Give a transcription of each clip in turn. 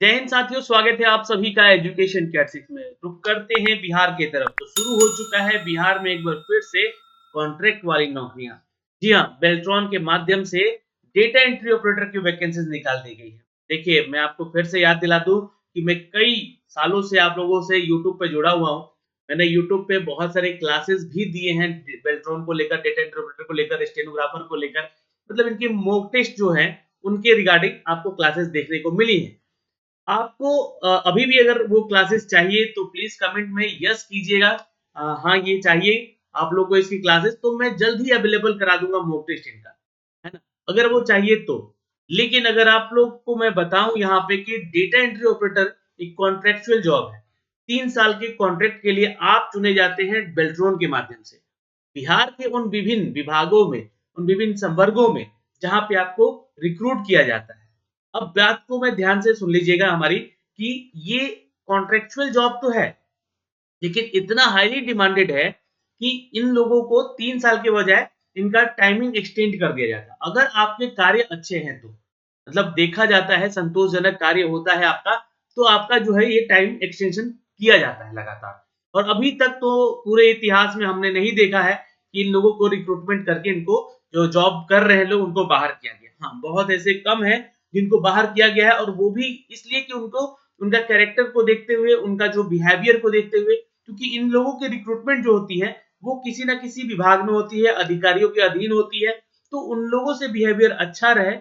जय हिंद साथियों, स्वागत है आप सभी का एजुकेशन कैटसिक्स में। रुक करते हैं बिहार की तरफ। तो शुरू हो चुका है बिहार में एक बार फिर से कॉन्ट्रैक्ट वाली नौकरियां। जी हाँ, बेल्ट्रॉन के माध्यम से डेटा एंट्री ऑपरेटर की वैकेंसीज निकाल दी गई है। देखिए, मैं आपको फिर से याद दिला दूं कि मैं कई सालों से आप लोगों से यूट्यूब पे जुड़ा हुआ हूँ। मैंने यूट्यूब पे बहुत सारे क्लासेस भी दिए हैं बेल्ट्रॉन को लेकर, डेटा एंट्री ऑपरेटर को लेकर, स्टेनोग्राफर को लेकर। मतलब इनकी मॉक टेस्ट जो है उनके रिगार्डिंग आपको क्लासेस देखने को मिली है। आपको अभी भी अगर वो क्लासेस चाहिए तो प्लीज कमेंट में यस कीजिएगा। हाँ, ये चाहिए आप लोग को इसकी क्लासेस, तो मैं जल्द ही अवेलेबल करा दूंगा मॉक टेस्ट इनका, है ना, अगर वो चाहिए तो। लेकिन अगर आप लोग को मैं बताऊं यहाँ पे कि डेटा एंट्री ऑपरेटर एक कॉन्ट्रेक्चुअल जॉब है। 3 साल के कॉन्ट्रैक्ट के लिए आप चुने जाते हैं बेल्ट्रॉन के माध्यम से बिहार के उन विभिन्न विभागों में, उन विभिन्न संवर्गों में जहां पे आपको रिक्रूट किया जाता है। अब बात को मैं ध्यान से सुन लीजिएगा हमारी, कि ये कॉन्ट्रेक्चुअल जॉब तो है, लेकिन इतना हाईली डिमांडेड है कि इन लोगों को 3 साल के बजाय इनका टाइमिंग एक्सटेंड कर दिया जाता है। अगर आपके कार्य अच्छे हैं तो, मतलब देखा जाता है संतोषजनक कार्य होता है आपका, तो आपका जो है ये टाइम एक्सटेंशन किया जाता है लगातार। और अभी तक तो पूरे इतिहास में हमने नहीं देखा है कि इन लोगों को रिक्रूटमेंट करके इनको जो जॉब कर रहे हैं लोग उनको बाहर किया गया। हाँ, बहुत ऐसे कम है जिनको बाहर किया गया है, और वो भी इसलिए कि उनको उनका कैरेक्टर को देखते हुए, उनका जो बिहेवियर को देखते हुए, क्योंकि इन लोगों की रिक्रूटमेंट जो होती है वो किसी ना किसी विभाग में होती है, अधिकारियों के अधीन होती है। तो उन लोगों से बिहेवियर अच्छा रहे,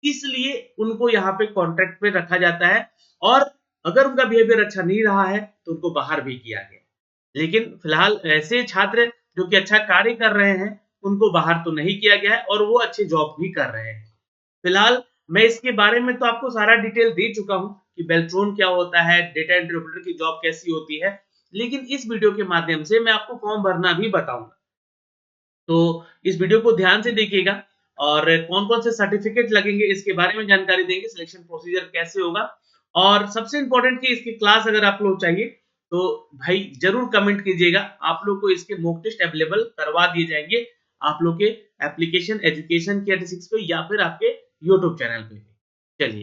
इसलिए उनको यहाँ पे कॉन्ट्रैक्ट पे रखा जाता है। और अगर उनका बिहेवियर अच्छा नहीं रहा है तो उनको बाहर भी किया गया। लेकिन फिलहाल ऐसे छात्र जो कि अच्छा कार्य कर रहे हैं उनको बाहर तो नहीं किया गया है, और वो अच्छे जॉब भी कर रहे हैं। फिलहाल मैं इसके बारे में तो आपको सारा डिटेल दे चुका हूं कि बेल्ट्रॉन क्या होता है, डेटा एंट्री ऑपरेटर की जॉब कैसी होती है। लेकिन इस वीडियो के माध्यम से मैं आपको फॉर्म भरना भी बताऊंगा। तो इस वीडियो को ध्यान से देखिएगा, और कौन-कौन से सर्टिफिकेट लगेंगे इसके बारे में जानकारी देंगे, सिलेक्शन प्रोसीजर कैसे होगा। और सबसे इंपॉर्टेंट कि इसकी क्लास अगर आप लोग चाहिए तो भाई जरूर कमेंट कीजिएगा। आप लोग को इसके मॉक टेस्ट अवेलेबल करवा दिए जाएंगे आप लोग के एप्लीकेशन एजुकेशन के 86 पे या फिर आपके यूट्यूब चैनल पे। चलिए,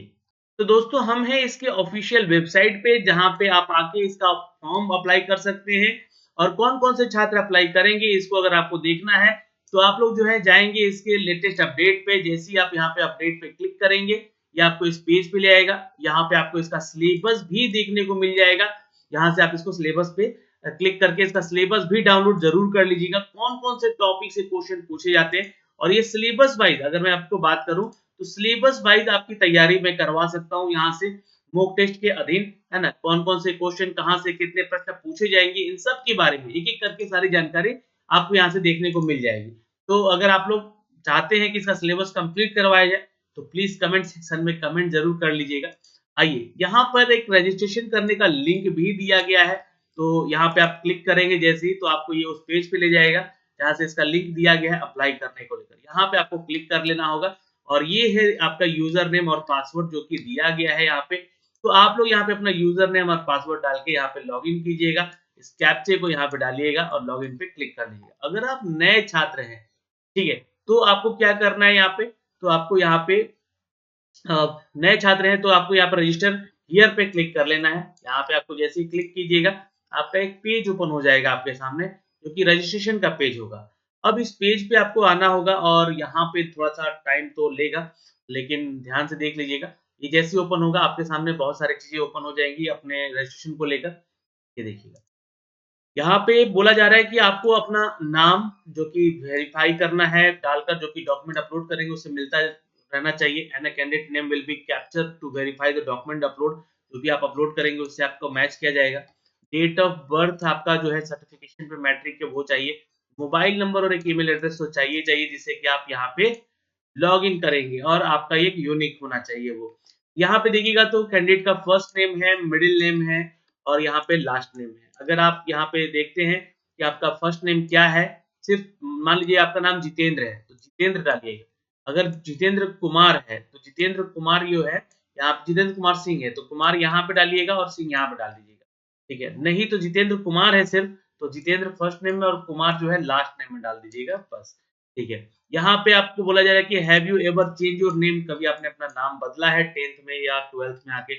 तो दोस्तों हम हैं इसके ऑफिशियल वेबसाइट पे, जहां पे आप आके इसका फॉर्म अप्लाई कर सकते हैं। और कौन-कौन से छात्र अप्लाई करेंगे इसको अगर आपको देखना है तो आप लोग जो है जाएंगे इसके लेटेस्ट अपडेट पे। जैसे ही आप यहाँ पे अपडेट पे क्लिक करेंगे, ये आपको इस पेज पे ले आएगा। यहाँ पे आपको इसका सिलेबस भी देखने को मिल जाएगा। यहाँ से आप इसको सिलेबस पे क्लिक करके इसका सिलेबस भी डाउनलोड जरूर कर लीजिएगा, कौन-कौन से टॉपिक से क्वेश्चन पूछे जाते हैं। और ये सिलेबस वाइज अगर मैं आपको बात करूं तो सिलेबस वाइज आपकी तैयारी मैं करवा सकता हूं यहाँ से मॉक टेस्ट के अधीन, है ना। कौन-कौन से क्वेश्चन कहां से कितने प्रश्न पूछे जाएंगे, इन सब के बारे में एक-एक करके सारी जानकारी आपको यहाँ से देखने को मिल जाएगी। तो अगर आप लोग चाहते हैं कि इसका सिलेबस कंप्लीट करवाया जाए तो प्लीज कमेंट सेक्शन में कमेंट जरूर कर लीजिएगा। आइए, यहाँ पर एक रजिस्ट्रेशन करने का लिंक भी दिया गया है। तो यहाँ पे आप क्लिक करेंगे जैसे ही, तो आपको ये उस पेज पे ले जाएगा जहाँ से इसका लिंक दिया गया है अप्लाई करने को लेकर। यहाँ पे आपको क्लिक कर लेना होगा, और ये है आपका यूजर नेम और पासवर्ड जो कि दिया गया है यहाँ पे। तो आप लोग यहाँ पे अपना यूजर नेम और पासवर्ड डाल के यहाँ पे लॉगिन कीजिएगा। इस कैप्चे को यहाँ पे डालिएगा और लॉगिन पे क्लिक कर लीजिएगा। अगर आप नए छात्र हैं, ठीक है, तो आपको क्या करना है यहाँ पे, तो आपको यहाँ पे नए छात्र हैं तो आपको यहाँ पर रजिस्टर हियर पे क्लिक कर लेना है। यहाँ पे आपको जैसे ही क्लिक कीजिएगा, आपका एक पेज ओपन हो जाएगा आपके सामने, जो कि रजिस्ट्रेशन का पेज होगा। अब इस पेज पे आपको आना होगा, और यहाँ पे थोड़ा सा टाइम तो लेगा, लेकिन ध्यान से देख लीजिएगा। ये जैसे ओपन होगा आपके सामने बहुत सारी चीजें ओपन हो जाएंगी अपने रजिस्ट्रेशन को लेकर। ये देखिएगा, यहाँ पे बोला जा रहा है कि आपको अपना नाम जो कि वेरीफाई करना है डालकर, जो कि डॉक्यूमेंट अपलोड करेंगे उससे मिलता रहना चाहिए। And candidate name will be capture to verify the document upload, जो भी आप अपलोड करेंगे उससे आपको मैच किया जाएगा। डेट ऑफ बर्थ आपका जो है सर्टिफिकेशन पे मैट्रिक के वो चाहिए। मोबाइल नंबर और एक ईमेल एड्रेस तो चाहिए चाहिए, जिससे कि आप यहाँ पे लॉग इन करेंगे, और आपका एक यूनिक होना चाहिए वो। यहाँ पे देखिएगा तो कैंडिडेट का फर्स्ट नेम है, मिडिल नेम है, और यहाँ पे लास्ट नेम है। अगर आप यहाँ पे देखते हैं कि आपका फर्स्ट नेम क्या है, सिर्फ मान लीजिए आपका नाम जितेंद्र है तो जितेंद्र डालिएगा। अगर जितेंद्र कुमार है तो जितेंद्र कुमार जो है, यहाँ जितेंद्र कुमार सिंह है तो कुमार यहाँ पे डालिएगा और सिंह यहाँ पे डाल दीजिएगा, ठीक है। नहीं तो जितेंद्र कुमार है सिर्फ, तो जितेंद्र फर्स्ट नेम में और कुमार जो है लास्ट नेम में डाल दीजिएगा बस, ठीक है। यहाँ पे आपको बोला जा रहा है कि have you ever change your name, कभी आपने अपना नाम बदला है 10th में या 12th में आके,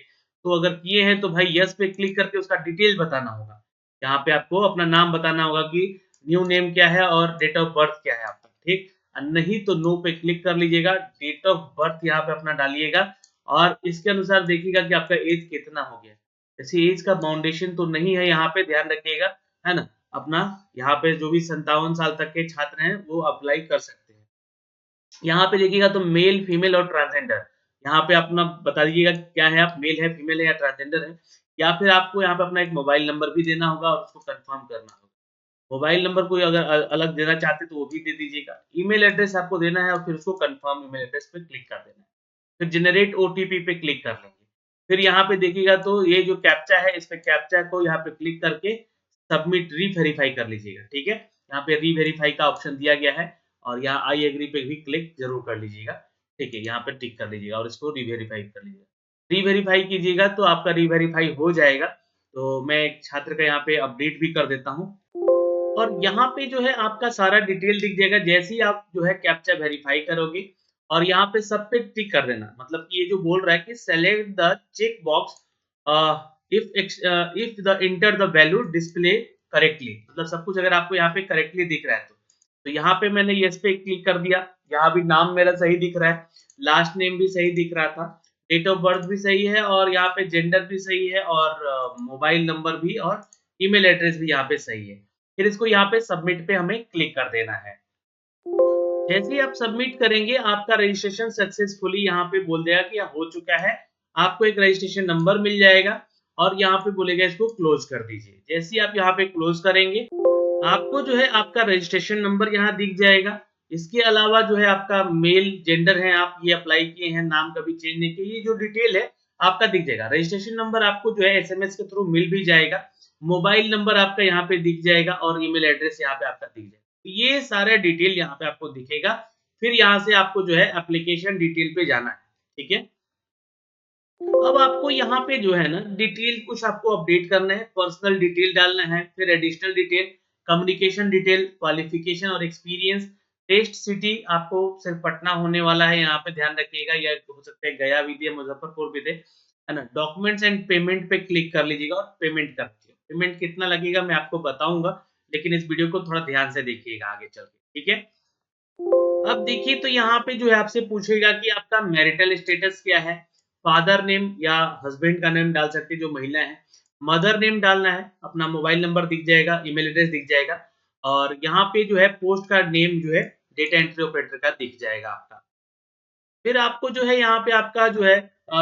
तो अगर किए हैं तो भाई यस पे क्लिक करके उसका डिटेल बताना होगा। यहाँ पे आपको अपना नाम बताना होगा कि न्यू नेम क्या है और डेट ऑफ बर्थ क्या है आपका, ठीक? नहीं तो नो पे क्लिक कर लीजिएगा, डेट ऑफ बर्थ यहाँ पे अपना डालिएगा और इसके अनुसार देखिएगा कि आपका एज कितना हो गया। जैसे एज का बाउंडेशन तो नहीं है यहाँ पे, ध्यान रखिएगा, है ना? अपना यहाँ पे जो भी 57 साल तक के छात्र हैं वो अप्लाई कर सकते हैं। यहाँ पे देखिएगा तो मेल, फीमेल और ट्रांसजेंडर, यहाँ पे अपना बता दीजिएगा क्या है, आप मेल है, फीमेल है या ट्रांसजेंडर है, या फिर आपको यहाँ पे अपना एक मोबाइल नंबर भी देना होगा और उसको कंफर्म करना होगा। मोबाइल नंबर कोई अगर अलग देना चाहते हैं तो वो भी दे दीजिएगा। ईमेल एड्रेस आपको देना है और फिर उसको कंफर्म ईमेल एड्रेस पे क्लिक कर देना है। फिर जनरेट ओटीपी पे क्लिक कर लेंगे। फिर यहाँ पे देखिएगा तो ये जो कैप्चा है, इस पे कैप्चा को यहाँ पे क्लिक करके सबमिट री-वेरीफाई कर लीजिएगा, ठीक है? यहाँ पे री-वेरीफाई का ऑप्शन दिया गया है और यहाँ आई एग्री पे भी क्लिक ज़रूर कर लीजिएगा, ठीक है? यहाँ पे टिक कर लीजिएगा और इसको री-वेरीफाई कर लीजिएगा। री-वेरीफाई कीजिएगा तो आपका री-वेरीफाई हो जाएगा। तो मैं एक छात्र का यहाँ पे अपडेट भी कर देता हूँ और यहाँ पे जो है आपका सारा डिटेल दिख जाएगा जैसे ही आप जो है कैप्चा वेरीफाई करोगे और यहाँ पे सब पे टिक कर देना, मतलब कि ये जो बोल रहा है कि select the check box if the enter the value display correctly, मतलब सब कुछ अगर आपको यहाँ पे करेक्टली दिख रहा है तो यहाँ पे मैंने यस पे क्लिक कर दिया। यहाँ भी नाम मेरा सही दिख रहा है, लास्ट नेम भी सही दिख रहा था, डेट ऑफ बर्थ भी सही है और यहाँ पे जेंडर भी सही है और मोबाइल नंबर भी और ईमेल एड्रेस भी यहाँ पे सही है। फिर इसको यहाँ पे सबमिट पे हमें क्लिक कर देना है। जैसे ही आप सबमिट करेंगे, आपका रजिस्ट्रेशन सक्सेसफुली यहाँ पे बोल देगा कि हो चुका है। आपको एक रजिस्ट्रेशन नंबर मिल जाएगा और यहाँ पे बोलेगा इसको क्लोज कर दीजिए। जैसे ही आप यहाँ पे क्लोज करेंगे, आपको जो है आपका रजिस्ट्रेशन नंबर यहाँ दिख जाएगा। इसके अलावा जो है आपका मेल जेंडर है, आप ये अप्लाई किए हैं, नाम कभी चेंज नहीं किए, ये जो डिटेल है आपका दिख जाएगा। रजिस्ट्रेशन नंबर आपको जो है एसएमएस के थ्रू मिल भी जाएगा। मोबाइल नंबर आपका यहाँ पे दिख जाएगा और ईमेल एड्रेस यहाँ पे आपका दिख जाएगा। ये सारा डिटेल यहाँ पे आपको दिखेगा। फिर यहाँ से आपको जो है एप्लीकेशन डिटेल पे जाना है, ठीक है? अब आपको यहाँ पे जो है ना डिटेल कुछ आपको अपडेट करना है, पर्सनल डिटेल डालना है, फिर additional detail, communication detail, qualification और एक्सपीरियंस, टेस्ट सिटी आपको सिर्फ पटना होने वाला है, यहाँ पे ध्यान रखिएगा, या हो सकता है गया भी दे, मुजफ्फरपुर भी दे, है ना? डॉक्यूमेंट्स एंड पेमेंट पे क्लिक कर लीजिएगा और पेमेंट कर दीजिए। पेमेंट कितना लगेगा मैं आपको बताऊंगा, लेकिन इस वीडियो को थोड़ा ध्यान से देखिएगा आगे चल के, ठीक है? अब देखिए तो यहाँ पे जो है आपसे पूछेगा कि आपका मैरिटल स्टेटस क्या है, फादर नेम या हस्बैंड का नेम डाल सकते हैं जो महिला है, मदर नेम डालना है, अपना मोबाइल नंबर दिख जाएगा, ईमेल एड्रेस दिख जाएगा और यहाँ पे जो है पोस्ट का नेम जो है डेटा एंट्री ऑपरेटर का दिख जाएगा आपका। फिर आपको जो है यहाँ पे आपका जो है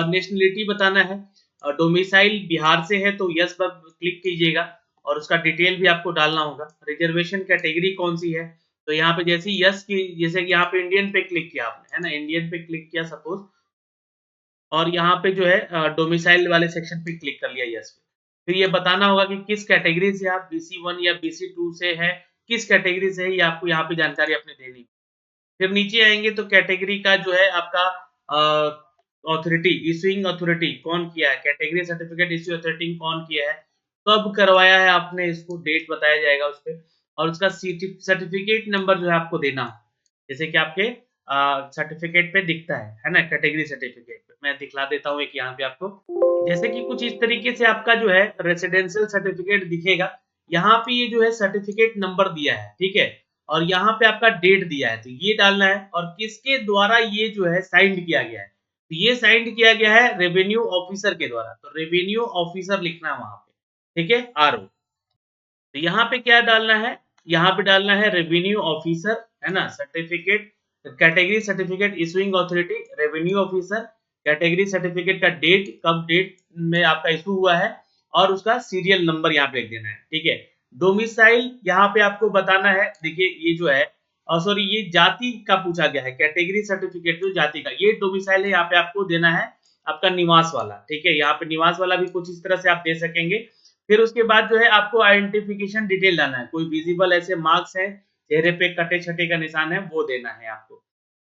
नेशनलिटी बताना है, डोमिसाइल बिहार से है तो यस पर क्लिक कीजिएगा और उसका डिटेल भी आपको डालना होगा। रिजर्वेशन कैटेगरी कौन सी है, तो यहाँ पे जैसे यस की, जैसे कि यहाँ पे इंडियन पे क्लिक किया आपने, है ना? इंडियन पे क्लिक किया सपोज और यहाँ पे जो है डोमिसाइल वाले सेक्शन पे क्लिक कर लिया यस पे। फिर ये बताना होगा कि किस कैटेगरी से आप BC1 या BC2 से है, किस कैटेगरी से है, ये आपको यहाँ पे जानकारी अपने देनी है। फिर नीचे आएँगे तो कैटेगरी का जो है आपका अथॉरिटी, इश्यूइंग अथॉरिटी कौन किया है, कैटेगरी सर्टिफिकेट इश्यू अथॉरिटी कौन किया है, कब करवाया है आपने इसको, डेट बताया जाएगा उसपे और उसका सर्टिफिकेट नंबर जो है आपको देना। जैसे कि आपके सर्टिफिकेट पे दिखता है ना? कैटेगरी सर्टिफिकेट पे। मैं दिखला देता हूँ एक यहाँ पे आपको। जैसे कि कुछ इस तरीके से आपका जो है रेजिडेंशियल सर्टिफिकेट दिखेगा। यहाँ पे ये जो है सर्टिफिकेट नंबर दिया है, ठीक है? और यहाँ पे आपका डेट दिया है, तो ये डालना है और किसके द्वारा ये जो है साइंड किया गया है। तो ये साइंड किया गया है रेवेन्यू ऑफिसर के द्वारा, तो रेवेन्यू ऑफिसर लिखना है वहाँ पे, ठीक है? आरओ। तो यहाँ पे क्या डालना है? यहाँ पे डालना है रेवेन्यू ऑफिसर, है ना? Certificate, category certificate issuing authority revenue officer, category certificate का डेट, कब डेट में आपका इशू हुआ है और उसका सीरियल नंबर यहाँ पे लिख देना है, ठीक है? डोमिसाइल यहाँ पे आपको बताना है, देखिए ये जो है सॉरी ये जाति का पूछा गया है, कैटेगरी सर्टिफिकेट जो जाति का, ये डोमिसाइल है, यहाँ पे आपको देना है आपका निवास वाला, ठीक है? यहाँ पे निवास वाला भी कुछ इस तरह से आप दे सकेंगे। फिर उसके बाद जो है आपको आइडेंटिफिकेशन डिटेल डालना है, कोई विजिबल ऐसे मार्क्स हैं, चेहरे पे कटे-छटे का निशान है, वो देना है आपको,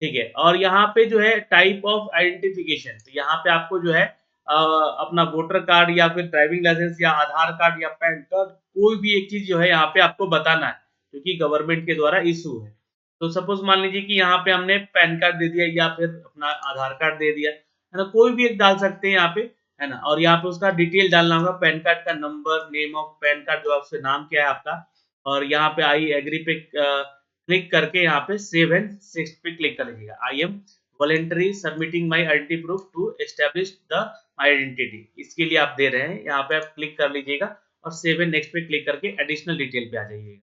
ठीक है? और यहाँ पे जो है टाइप ऑफ आइडेंटिफिकेशन, तो यहाँ पे आपको जो है अपना वोटर कार्ड या फिर ड्राइविंग लाइसेंस या आधार कार्ड या पैन कार्ड, कोई भी एक चीज़ जो है यहाँ पे आपको बताना है, क्योंकि गवर्नमेंट के द्वारा इश्यू है। तो सपोज मान लीजिए कि यहाँ पे हमने पैन कार्ड दे दिया या फिर अपना आधार कार्ड दे दिया, है ना? कोई भी एक डाल सकते हैं यहाँ पे। है ना। और यहाँ पे उसका डिटेल डालना होगा, पैन कार्ड का number, name of pan card, जो आपसे नाम क्या है आपका, और यहाँ पे आई एग्री पे क्लिक करके यहाँ पे सेव एंड नेक्स्ट पे क्लिक कर लीजिएगा। I am voluntary submitting my identity proof to establish the my identity, इसके लिए आप दे रहे हैं, यहाँ पे आप क्लिक कर लीजिएगा और सेव एंड नेक्स्ट पे क्लिक करके एडिशनल डिटेल पे आ जाइएगा।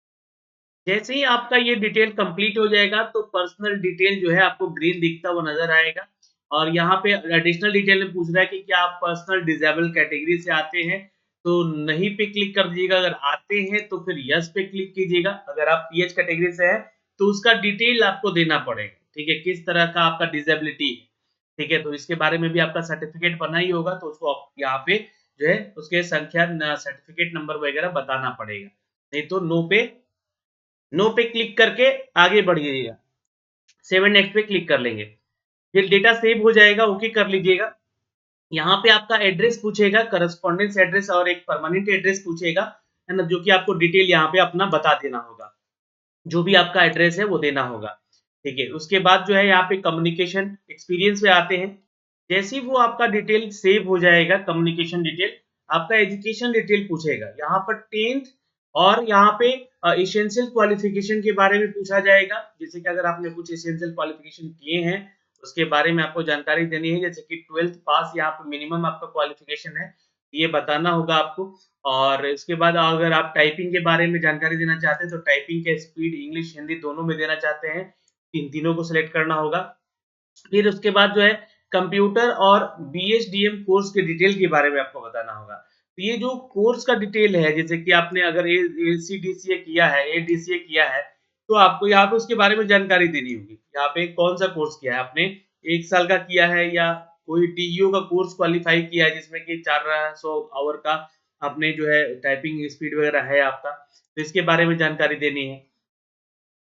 जैसे ही आपका ये डिटेल कंप्लीट हो जाएगा तो पर्सनल डिटेल जो है आपको ग्रीन दिखता हुआ नजर आएगा, और यहाँ पे एडिशनल डिटेल में पूछ रहा है कि क्या आप पर्सनल डिसेबल कैटेगरी से आते हैं, तो नहीं पे क्लिक कर दीजिएगा। अगर आते हैं तो फिर यस पे क्लिक कीजिएगा। अगर आप पीएच कैटेगरी से है तो उसका डिटेल आपको देना पड़ेगा, ठीक है, किस तरह का आपका डिसेबिलिटी है, ठीक है। तो इसके बारे में भी आपका सर्टिफिकेट बना ही होगा, तो उसको आप यहाँ पे जो है उसके संख्या सर्टिफिकेट नंबर वगैरह बताना पड़ेगा, नहीं तो नो पे क्लिक करके आगे बढ़िएगा। सेव एंड नेक्स्ट पे क्लिक कर लेंगे, फिर डेटा सेव हो जाएगा, ओके कर लीजिएगा। यहाँ पे आपका एड्रेस पूछेगा, करस्पॉन्डेंस एड्रेस और एक परमानेंट एड्रेस पूछेगा, है ना, जो कि आपको डिटेल यहाँ पे अपना बता देना होगा, जो भी आपका एड्रेस है वो देना होगा, ठीक है। उसके बाद जो है यहाँ पे कम्युनिकेशन एक्सपीरियंस पे आते हैं। जैसे ही वो आपका डिटेल सेव हो जाएगा, कम्युनिकेशन डिटेल, आपका एजुकेशन डिटेल पूछेगा, यहाँ पर 10th और यहाँ पे एसेंशियल क्वालिफिकेशन के बारे में पूछा जाएगा। जैसे कि अगर आपने कुछ एसेंशियल क्वालिफिकेशन किए हैं उसके बारे में आपको जानकारी देनी है, जैसे कि 12th पास यहाँ पे मिनिमम आपका क्वालिफिकेशन है, ये बताना होगा आपको। और इसके बाद अगर आप टाइपिंग के बारे में जानकारी देना चाहते हैं तो टाइपिंग के स्पीड इंग्लिश हिंदी दोनों में देना चाहते हैं, तीनों को सिलेक्ट करना होगा। फिर उसके बाद जो है कंप्यूटर और बीएसडीएम कोर्स के डिटेल के बारे में आपको बताना होगा। तो ये जो कोर्स का डिटेल है, जैसे कि आपने अगर एलसीडीसीए किया है, एडीसीए किया है, तो आपको यहाँ पे उसके बारे में जानकारी देनी होगी। यहाँ पे कौन सा कोर्स किया है आपने, 1 साल का किया है या कोई डीईओ का कोर्स क्वालिफाई किया है जिसमें कि 400 आवर का आपने जो है टाइपिंग स्पीड वगैरह है आपका, तो इसके बारे में जानकारी देनी है।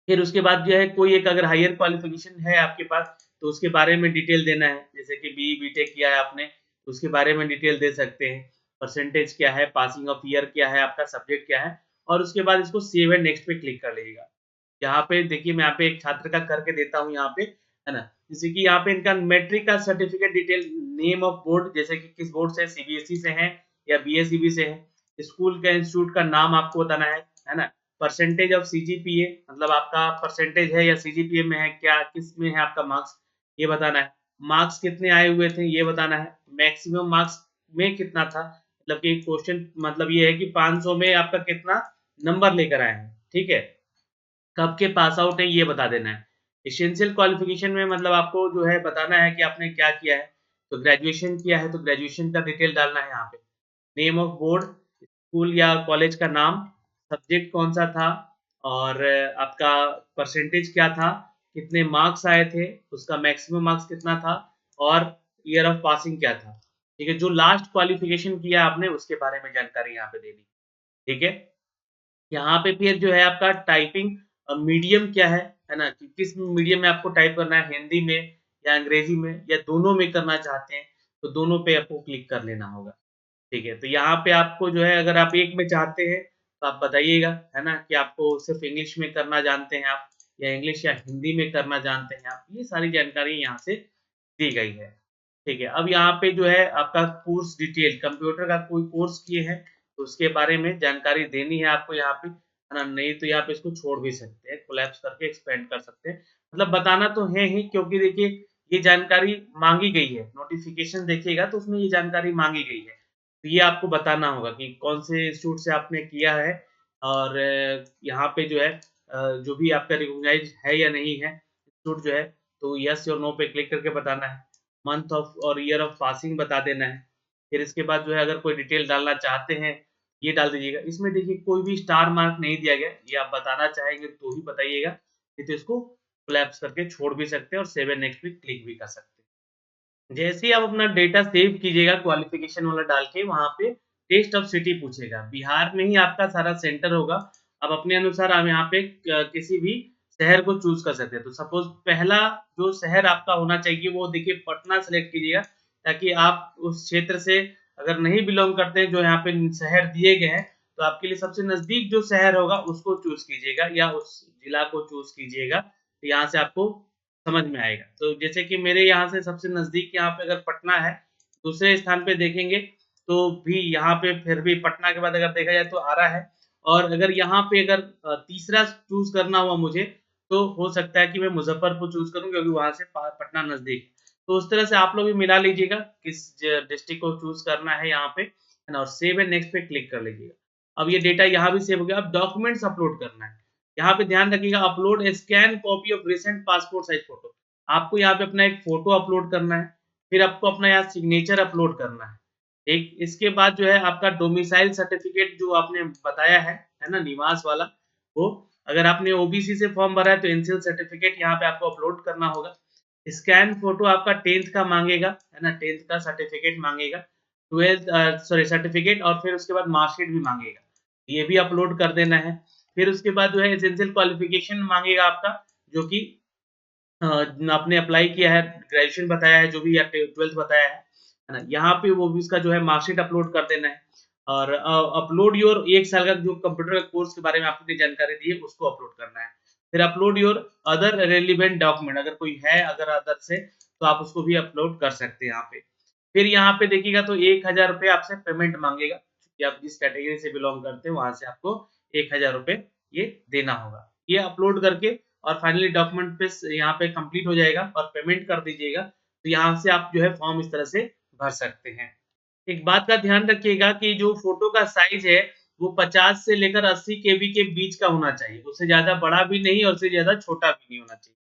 फिर उसके बाद जो है कोई एक अगर हायर क्वालिफिकेशन है आपके पास तो उसके बारे में डिटेल देना है, जैसे कि बीई बीटेक किया है आपने तो उसके बारे में डिटेल दे सकते हैं, परसेंटेज क्या है, पासिंग ऑफ ईयर क्या है, आपका सब्जेक्ट क्या है, और उसके बाद इसको सेव एंड नेक्स्ट पे क्लिक कर लीजिएगा। यहाँ पे देखिए मैं यहाँ पे एक छात्र का करके देता हूँ यहाँ पे, है ना, जैसे कि यहाँ पे इनका मैट्रिक का certificate detail, name of board, जैसे कि किस बोर्ड से, सीबीएसई से है या बीएसईबी से है, स्कूल का इंस्टीट्यूट का नाम आपको बताना है ना, परसेंटेज ऑफ सीजीपीए, मतलब आपका परसेंटेज है या सीजीपीए में है, क्या किस में है आपका मार्क्स, ये बताना है। मार्क्स कितने आए हुए थे ये बताना है। मैक्सिमम मार्क्स में कितना था, मतलब कि क्वेश्चन मतलब ये है कि 500 में आपका कितना नंबर लेकर आए हैं, ठीक है, कब के पास आउट है ये बता देना है। एसेंशियल क्वालिफिकेशन में मतलब आपको जो है बताना है कि आपने क्या किया है, तो ग्रेजुएशन किया है तो ग्रेजुएशन का डिटेल डालना है यहाँ पे, नेम ऑफ बोर्ड, स्कूल या कॉलेज का नाम, सब्जेक्ट कौन सा था, और आपका परसेंटेज क्या था, कितने मार्क्स आए थे, उसका मैक्सिमम मार्क्स कितना था, और ईयर ऑफ पासिंग क्या था, ठीक है। जो लास्ट क्वालिफिकेशन किया आपने उसके बारे में जानकारी यहाँ पे देनी, ठीक है। यहाँ पे फिर जो है आपका टाइपिंग मीडियम क्या है ना, कि किस मीडियम में आपको टाइप करना है, हिंदी में या अंग्रेजी में या दोनों में करना चाहते हैं तो दोनों पे आपको क्लिक कर लेना होगा, ठीक है। तो यहाँ पे आपको जो है अगर आप एक में चाहते हैं तो आप बताइएगा, है ना, कि आपको सिर्फ इंग्लिश में करना जानते हैं आप या इंग्लिश या हिंदी में करना जानते हैं आप, ये सारी जानकारी यहाँ से दी गई है, ठीक है। अब यहाँ पे जो है आपका कोर्स डिटेल, कंप्यूटर का कोई कोर्स किए हैं तो उसके बारे में जानकारी देनी है आपको यहाँ पे, है ना, नहीं तो यहाँ पे इसको छोड़ भी सकते हैं, कोलैप्स करके एक्सपेंड कर सकते हैं, मतलब बताना तो है ही, क्योंकि देखिए ये जानकारी मांगी गई है, नोटिफिकेशन देखिएगा तो उसमें ये जानकारी मांगी गई है, तो ये आपको बताना होगा कि कौन से इंस्टीट्यूट से आपने किया है, और यहाँ पे जो है जो भी आपका रिकॉग्नाइज है या नहीं है इंस्टीट्यूट जो है, तो यस और नो पे क्लिक करके बताना है, मंथ ऑफ और ईयर ऑफ पासिंग बता देना है। फिर इसके बाद जो है अगर कोई डिटेल डालना चाहते हैं ये डाल दीजिएगा। इसमें देखिए कोई भी स्टार मार्क नहीं दिया गया, ये आप बताना चाहेंगे तो ही बताइएगा, नहीं तो इसको कोलैप्स करके छोड़ भी सकते हैं और सेव एंड नेक्स्ट पे क्लिक भी कर सकते हैं। जैसे ही आप अपना डेटा सेव कीजिएगा क्वालिफिकेशन वाला डाल के, वहाँ पे टेस्ट ऑफ सिटी पूछेगा, बिहार में ही आपका सारा सेंटर होगा, आप अपने अनुसार आप यहाँ पे किसी भी शहर को चूज कर सकते हैं। तो सपोज पहला जो शहर आपका होना चाहिए वो देखिए पटना सेलेक्ट कीजिएगा, ताकि आप उस क्षेत्र से अगर नहीं बिलोंग करते हैं, जो यहाँ पे शहर दिए गए हैं, तो आपके लिए सबसे नजदीक जो शहर होगा उसको चूज कीजिएगा या उस जिला को चूज कीजिएगा, तो यहाँ से आपको समझ में आएगा। तो जैसे कि मेरे यहाँ से सबसे नजदीक यहाँ पे अगर पटना है, दूसरे स्थान पे देखेंगे तो भी यहाँ पे फिर भी पटना के बाद अगर देखा जाए तो आरा है, और अगर यहाँ पे अगर तीसरा चूज़ करना हुआ मुझे, तो हो सकता है कि मैं मुज़फ्फरपुर चूज़ करूँ, क्योंकि वहाँ से प पटना नज़दीक। तो उस तरह से आप लोग भी मिला लीजिएगा किस ज डिस्ट्रिक्ट को चूज़ करना है यहाँ पे, है ना? और सेव एंड नेक्स्ट पे क्लिक कर लीजिएगा। अब ये डेटा यहाँ भी सेव हो गया, अब डॉक्यूमेंट्स अपलोड करना है। यहाँ पे ध्यान रखिएगा, upload A scan copy of recent passport size photo. आपको यहाँ पे अपना एक फ़ोटो अपलोड करना है, फिर आपको अपना यहाँ सिग्नेचर अपलोड करना है। ठीक, इसके बाद जो है आपका डोमिसाइल सर्टिफ़िकेट जो आपने बताया है ना? निवास वाला, वो अगर आपने ओबीसी से फॉर्म भरा है तो एनसीएल सर्टिफ़िकेट यहाँ पे आपको अपलोड करना होगा। स्कैन फ़ोटो आपका 10th का माँगेगा, है ना? 10th का सर्टिफ़िकेट माँगेगा। 12th सॉरी सर्टिफ़िकेट, और फिर उसके बाद मार्कशीट भी माँगेगा। ये भी अपलोड कर देना है। फिर उसके बाद जो है एसेंशियल क्वालिफ़िकेशन माँगेगा आपका, जो कि आपने अप्लाई किया है, ग्रेजुएशन बताया है जो भी, या 12th बताया है ना? यहाँ पे वो भी उसका जो है मार्कशीट अपलोड कर देना है, और अपलोड योर 1 साल का जो कंप्यूटर कोर्स के बारे में आपने जानकारी दी है, उसको अपलोड करना है। फिर upload your other relevant document, अगर कोई है अगर अदर से, तो आप उसको भी अपलोड कर सकते हैं यहाँ पे। फिर यहाँ पे देखिएगा तो ₹1000 आपसे पेमेंट माँगेगा, कि आप जिस कैटेगरी से बिलॉन्ग करते हैं, वहाँ से आपको ₹1000 ये देना होगा। ये अपलोड करके और फाइनली डॉक्यूमेंट पे यहाँ पे कंप्लीट हो जाएगा और पेमेंट कर दीजिएगा, तो यहाँ से आप जो है फॉर्म इस तरह से भर सकते हैं। एक बात का ध्यान रखिएगा कि जो फ़ोटो का साइज़ है, वो 50 से लेकर 80 केबी के बीच का होना चाहिए। उससे ज़्यादा बड़ा भी नहीं और उससे ज़्यादा छोटा भी नहीं होना चाहिए।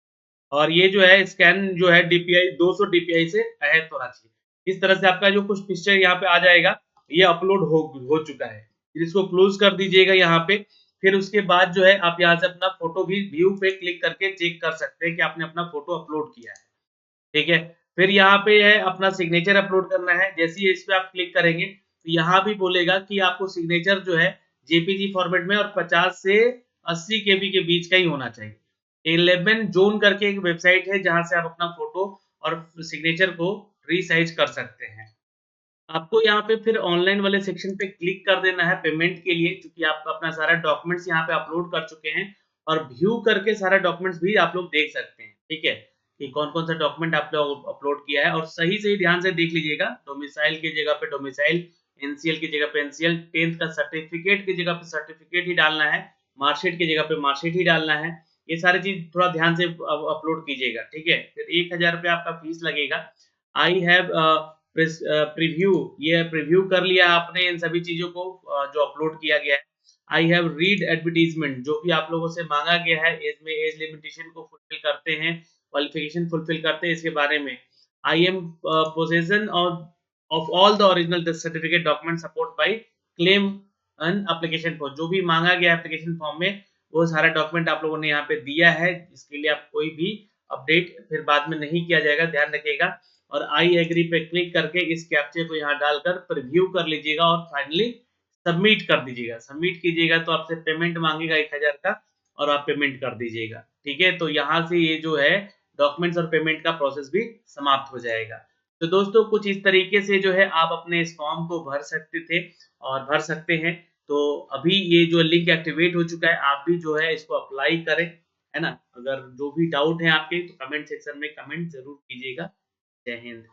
और ये जो है स्कैन जो है डीपीआई 200 डीपीआई से अहेत होना चाहिए। इस तरह से आपका जो कुछ पिक्चर यहाँ पे आ जाएगा, ये अपलोड हो चुका है। फिर इसको क्लोज़ कर दीजिएगा यहाँ पे। फिर उसके बाद जो है आप यहाँ से अपना फ़ोटो भी व्यू पे क्लिक करके चेक कर सकते हैं कि आपने अपना फ़ोटो अपलोड किया है। ठीक है? फिर यहाँ पे है अपना सिग्नेचर अपलोड करना है। जैसे ही इस पे आप क्लिक करेंगे, तो यहाँ भी बोलेगा कि आपको सिग्नेचर जो है जेपीजी फॉर्मेट में और 50 से 80 केबी के बीच का ही होना चाहिए। 11 ज़ोन करके एक वेबसाइट है, जहाँ से आप अपना फ़ोटो और सिग्नेचर को रीसाइज़ कर सकते हैं। आपको यहाँ पे फिर ऑनलाइन वाले सेक्शन पे क्लिक कर देना है पेमेंट के लिए, क्योंकि आप अपना सारा डॉक्यूमेंट्स यहाँ पे अपलोड कर चुके हैं, और व्यू करके सारा डॉक्यूमेंट्स भी आप लोग देख सकते हैं, ठीक है? कि कौन-कौन सा डॉक्यूमेंट आप लोग अपलोड किया है, और सही-सही ध्यान से देख लीजिएगा, डोमिसाइल की जगह पे डोमिसाइल, एनसीएल की जगह पे एनसीएल, 10th का सर्टिफिकेट की जगह पे सर्टिफिकेट ही डालना है, मार्कशीट की जगह पे मार्कशीट ही डालना है। ये सारी चीज़ थोड़ा ध्यान से अपलोड कीजिएगा, ठीक है? फिर ₹1000 आपका फीस लगेगा। आई हैव प्रीव्यू, ये प्रीव्यू कर लिया आपने इन सभी चीज़ों को जो अपलोड किया गया है। आई हैव रीड एडवर्टाइज़मेंट, जो भी आप लोगों से माँगा गया है, एज में एज लिमिटेशन को फुलफिल करते हैं, क्वालिफ़िकेशन फुलफिल करते हैं, इसके बारे में। I am possession of all the original the certificate document support bye claim and application form, जो भी माँगा गया है एप्लीकेशन फॉर्म में, वो सारा डॉक्यूमेंट आप लोगों ने यहाँ पे दिया है, इसके लिए आप कोई भी अपडेट फिर बाद में नहीं किया जाएगा, ध्यान रखिएगा। और आई एग्री पे क्लिक करके इस कैप्चे को यहाँ डालकर प्रीव्यू कर लीजिएगा और फाइनली सबमिट कर दीजिएगा। सबमिट कीजिएगा तो आपसे पेमेंट माँगेगा 1000 का, और आप पेमेंट कर दीजिएगा। ठीक है? तो यहाँ से ये जो है डॉक्यूमेंट्स और पेमेंट का प्रोसेस भी समाप्त हो जाएगा। तो दोस्तों कुछ इस तरीके से जो है आप अपने इस फॉर्म को भर सकते थे और भर सकते हैं। तो अभी ये जो लिंक एक्टिवेट हो चुका है, आप भी जो है इसको अप्लाई करें, है ना? अगर जो भी डाउट है आपके तो कमेंट सेक्शन में कमेंट ज़रूर कीजिएगा। जय हिंद।